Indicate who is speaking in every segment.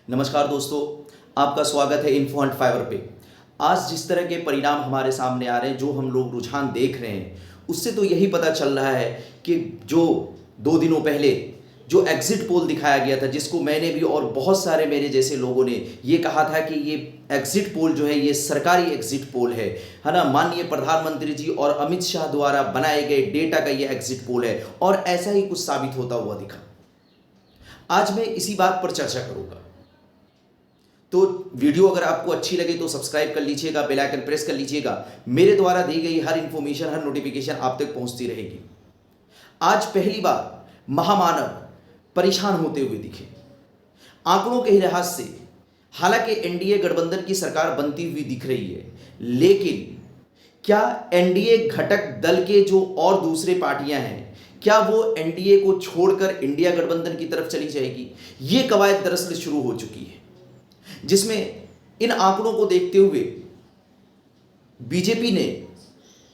Speaker 1: नमस्कार दोस्तों, आपका स्वागत है इन्फो हंट फाइवर पे। आज जिस तरह के परिणाम हमारे सामने आ रहे हैं, जो हम लोग रुझान देख रहे हैं, उससे तो यही पता चल रहा है कि जो 2 दिनों पहले जो एग्जिट पोल दिखाया गया था, जिसको मैंने भी और बहुत सारे मेरे जैसे लोगों ने ये कहा था कि ये एग्जिट पोल जो है ये सरकारी एग्जिट पोल है ना, माननीय प्रधानमंत्री जी और अमित शाह द्वारा बनाए गए डेटा का ये एग्जिट पोल है, और ऐसा ही कुछ साबित होता हुआ दिखा। आज मैं इसी बात पर चर्चा करूंगा। तो वीडियो अगर आपको अच्छी लगे तो सब्सक्राइब कर लीजिएगा, बेल आइकन प्रेस कर लीजिएगा। मेरे द्वारा दी गई हर इंफॉर्मेशन, हर नोटिफिकेशन आप तक पहुंचती रहेगी। आज पहली बार महामानव परेशान होते हुए दिखे आंकड़ों के लिहाज से। हालांकि एनडीए गठबंधन की सरकार बनती हुई दिख रही है, लेकिन क्या एनडीए घटक दल के जो और दूसरे पार्टियां हैं, क्या वो एनडीए को छोड़कर इंडिया गठबंधन की तरफ चली जाएगी? ये कवायद दरअसल शुरू हो चुकी है, जिसमें इन आंकड़ों को देखते हुए बीजेपी ने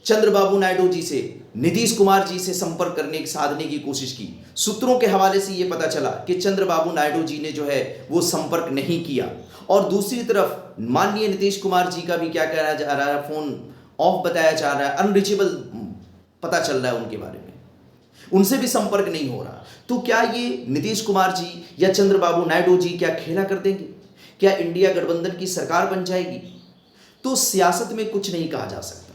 Speaker 1: चंद्रबाबू नायडू जी से, नीतीश कुमार जी से संपर्क साधने की कोशिश की। सूत्रों के हवाले से यह पता चला कि चंद्रबाबू नायडू जी ने जो है वो संपर्क नहीं किया, और दूसरी तरफ माननीय नीतीश कुमार जी का भी क्या कहा जा रहा है, फोन ऑफ बताया जा रहा है, अनरीचेबल पता चल रहा है उनके बारे में, उनसे भी संपर्क नहीं हो रहा। तो क्या ये नीतीश कुमार जी या चंद्रबाबू नायडू जी क्या खेला कर देंगे? क्या इंडिया गठबंधन की सरकार बन जाएगी? तो सियासत में कुछ नहीं कहा जा सकता,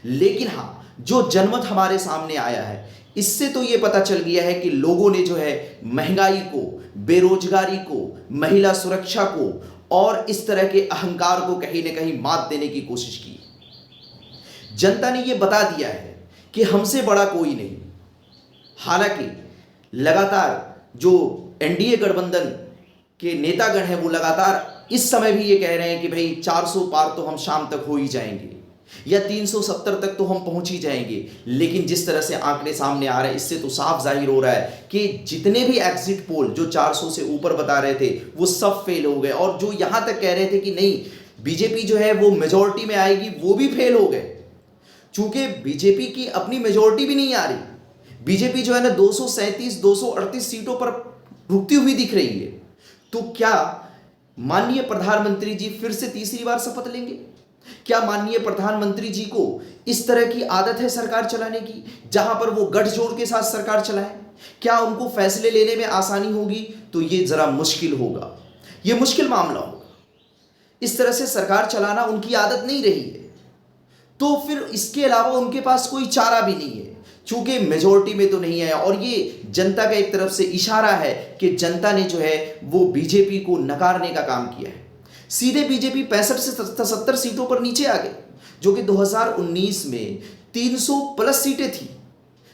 Speaker 1: लेकिन हां, जो जनमत हमारे सामने आया है, इससे तो यह पता चल गया है कि लोगों ने जो है महंगाई को, बेरोजगारी को, महिला सुरक्षा को और इस तरह के अहंकार को कहीं ना कहीं मात देने की कोशिश की। जनता ने यह बता दिया है कि हमसे बड़ा कोई नहीं। हालांकि लगातार जो एनडीए गठबंधन के नेतागण हैं वो लगातार इस समय भी ये कह रहे हैं कि भाई 400 पार तो हम शाम तक हो ही जाएंगे, या 370 तक तो हम पहुंच ही जाएंगे। लेकिन जिस तरह से आंकड़े सामने आ रहे हैं, इससे तो साफ जाहिर हो रहा है कि जितने भी एग्जिट पोल जो 400 से ऊपर बता रहे थे वो सब फेल हो गए, और जो यहां तक कह रहे थे कि नहीं बीजेपी जो है वो मेजोरिटी में आएगी, वो भी फेल हो गए। चूंकि बीजेपी की अपनी मेजोरिटी भी नहीं आ रही, बीजेपी जो है ना 237 238 सीटों पर रुकती हुई दिख रही है। तो क्या माननीय प्रधानमंत्री जी फिर से तीसरी बार शपथ लेंगे? क्या माननीय प्रधानमंत्री जी को इस तरह की आदत है सरकार चलाने की, जहां पर वो गठजोड़ के साथ सरकार चलाए? क्या उनको फैसले लेने में आसानी होगी? तो ये जरा मुश्किल होगा, ये मुश्किल मामला होगा। इस तरह से सरकार चलाना उनकी आदत नहीं रही है, तो फिर इसके अलावा उनके पास कोई चारा भी नहीं है, चूंकि मेजोरिटी में तो नहीं है। और ये जनता का एक तरफ से इशारा है कि जनता ने जो है वो बीजेपी को नकारने का काम किया है। सीधे बीजेपी 65 से 70 सीटों पर नीचे आ गई, जो कि 2019 में 300 प्लस सीटें थी,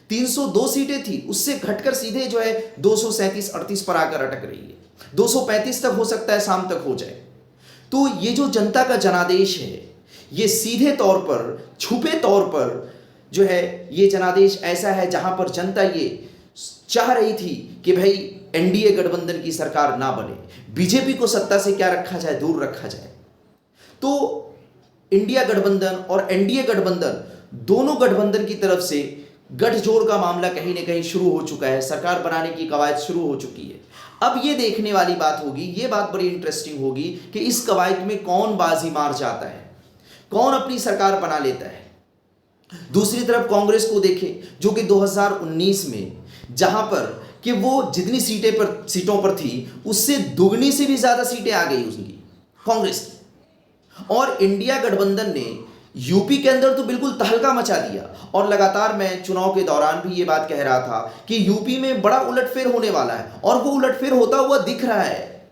Speaker 1: 302 सीटें थी, उससे घटकर सीधे जो है 237-38 पर आकर अटक रही है। 235 तक हो सकता है शाम तक हो जाए। तो ये जो जनता का जनादेश है, ये सीधे तौर पर, छुपे तौर पर जो है ये जनादेश ऐसा है जहां पर जनता ये चाह रही थी कि भाई एनडीए गठबंधन की सरकार ना बने, बीजेपी को सत्ता से क्या रखा जाए, दूर रखा जाए। तो इंडिया गठबंधन और एनडीए गठबंधन, दोनों गठबंधन की तरफ से गठजोड़ का मामला कहीं ना कहीं शुरू हो चुका है, सरकार बनाने की कवायद शुरू हो चुकी है। अब ये देखने वाली बात होगी, ये बात बड़ी इंटरेस्टिंग होगी कि इस कवायद में कौन बाजी मार जाता है, कौन अपनी सरकार बना लेता है। दूसरी तरफ कांग्रेस को देखें, जो कि 2019 में जहां पर कि वो जितनी सीटों पर थी उससे दुगनी से भी ज्यादा सीटें आ गई उसकी कांग्रेस की। और इंडिया गठबंधन ने यूपी के अंदर तो बिल्कुल तहलका मचा दिया, और लगातार मैं चुनाव के दौरान भी ये बात कह रहा था कि यूपी में बड़ा उलटफेर होने वाला है, और वो उलटफेर होता हुआ दिख रहा है,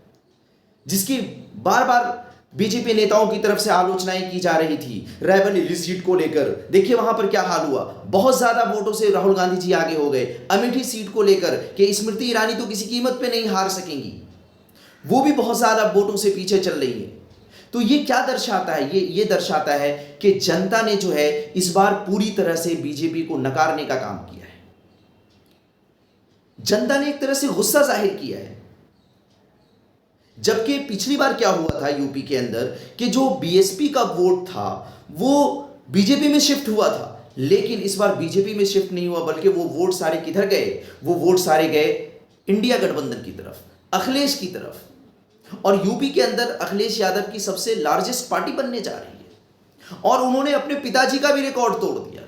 Speaker 1: जिसकी बार बार बीजेपी नेताओं की तरफ से आलोचनाएं की जा रही थी। रायबरेली सीट को लेकर देखिए वहां पर क्या हाल हुआ, बहुत ज्यादा वोटों से राहुल गांधी जी आगे हो गए। अमेठी सीट को लेकर कि स्मृति ईरानी तो किसी कीमत पे नहीं हार सकेंगी, वो भी बहुत ज्यादा वोटों से पीछे चल रही है। तो ये क्या दर्शाता है? ये दर्शाता है कि जनता ने जो है इस बार पूरी तरह से बीजेपी को नकारने का काम किया है। जनता ने एक तरह से गुस्सा जाहिर किया है, जबकि पिछली बार क्या हुआ था यूपी के अंदर कि जो बीएसपी का वोट था वो बीजेपी में शिफ्ट हुआ था, लेकिन इस बार बीजेपी में शिफ्ट नहीं हुआ, बल्कि वो वोट सारे किधर गए? वो वोट सारे गए इंडिया गठबंधन की तरफ, अखिलेश की तरफ। और यूपी के अंदर अखिलेश यादव की सबसे लार्जेस्ट पार्टी बनने जा रही है और उन्होंने अपने पिताजी का भी रिकॉर्ड तोड़ दिया।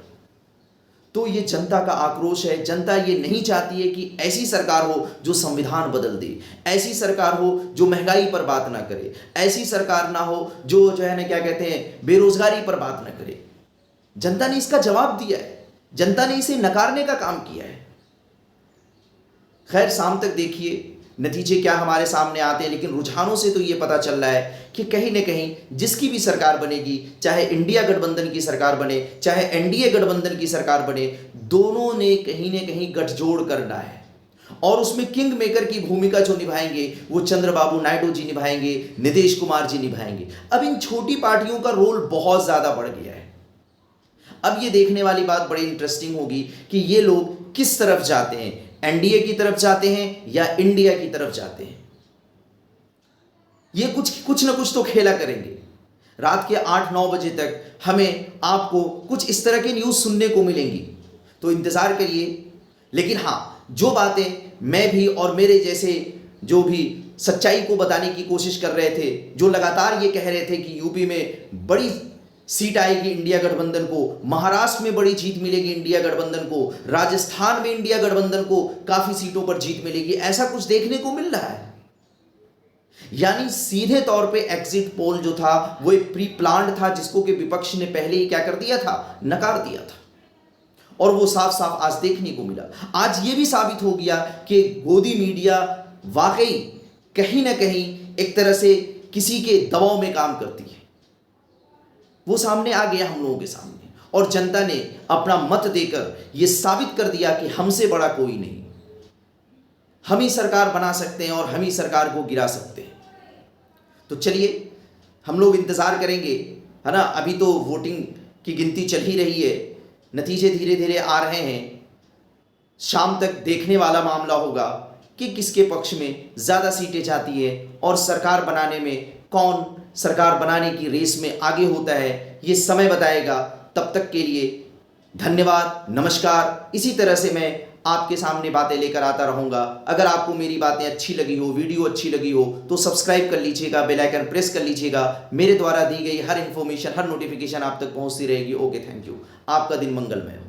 Speaker 1: तो ये जनता का आक्रोश है। जनता ये नहीं चाहती है कि ऐसी सरकार हो जो संविधान बदल दे, ऐसी सरकार हो जो महंगाई पर बात ना करे, ऐसी सरकार ना हो जो है ना क्या कहते हैं बेरोजगारी पर बात ना करे। जनता ने इसका जवाब दिया है, जनता ने इसे नकारने का काम किया है। खैर शाम तक देखिए नतीजे क्या हमारे सामने आते हैं, लेकिन रुझानों से तो ये पता चल रहा है कि कहीं न कहीं जिसकी भी सरकार बनेगी, चाहे इंडिया गठबंधन की सरकार बने, चाहे एनडीए गठबंधन की सरकार बने, दोनों ने कहीं न कहीं गठजोड़ करना है और उसमें किंग मेकर की भूमिका जो निभाएंगे वो चंद्रबाबू नायडू जी निभाएंगे, नीतीश कुमार जी निभाएंगे। अब इन छोटी पार्टियों का रोल बहुत ज़्यादा बढ़ गया है। अब ये देखने वाली बात बड़ी इंटरेस्टिंग होगी कि ये लोग किस तरफ जाते हैं, एनडीए की तरफ जाते हैं या इंडिया की तरफ जाते हैं। ये कुछ ना कुछ तो खेला करेंगे। रात के 8-9 बजे तक हमें आपको कुछ इस तरह की न्यूज़ सुनने को मिलेंगी, तो इंतज़ार करिए। लेकिन हाँ, जो बातें मैं भी और मेरे जैसे जो भी सच्चाई को बताने की कोशिश कर रहे थे, जो लगातार ये कह रहे थे कि यूपी में बड़ी सीट आएगी इंडिया गठबंधन को, महाराष्ट्र में बड़ी जीत मिलेगी इंडिया गठबंधन को, राजस्थान में इंडिया गठबंधन को काफ़ी सीटों पर जीत मिलेगी, ऐसा कुछ देखने को मिल रहा है। यानी सीधे तौर पे एग्जिट पोल जो था वो एक प्री प्लान्ड था, जिसको कि विपक्ष ने पहले ही क्या कर दिया था, नकार दिया था। और वो साफ साफ आज देखने को मिला। आज ये भी साबित हो गया कि गोदी मीडिया वाकई कहीं ना कहीं एक तरह से किसी के दबाव में काम करती है। वो सामने आ गया हम लोगों के सामने, और जनता ने अपना मत देकर ये साबित कर दिया कि हमसे बड़ा कोई नहीं, हम ही सरकार बना सकते हैं और हम ही सरकार को गिरा सकते हैं। तो चलिए हम लोग इंतज़ार करेंगे, है ना। अभी तो वोटिंग की गिनती चल ही रही है, नतीजे धीरे धीरे आ रहे हैं। शाम तक देखने वाला मामला होगा कि किसके पक्ष में ज़्यादा सीटें जाती है और सरकार बनाने में कौन सरकार बनाने की रेस में आगे होता है, ये समय बताएगा। तब तक के लिए धन्यवाद, नमस्कार। इसी तरह से मैं आपके सामने बातें लेकर आता रहूँगा। अगर आपको मेरी बातें अच्छी लगी हो, वीडियो अच्छी लगी हो, तो सब्सक्राइब कर लीजिएगा, बेल आइकन प्रेस कर लीजिएगा। मेरे द्वारा दी गई हर इन्फॉर्मेशन, हर नोटिफिकेशन आप तक पहुँचती रहेगी। Okay, thank you. आपका दिन मंगलमय हो।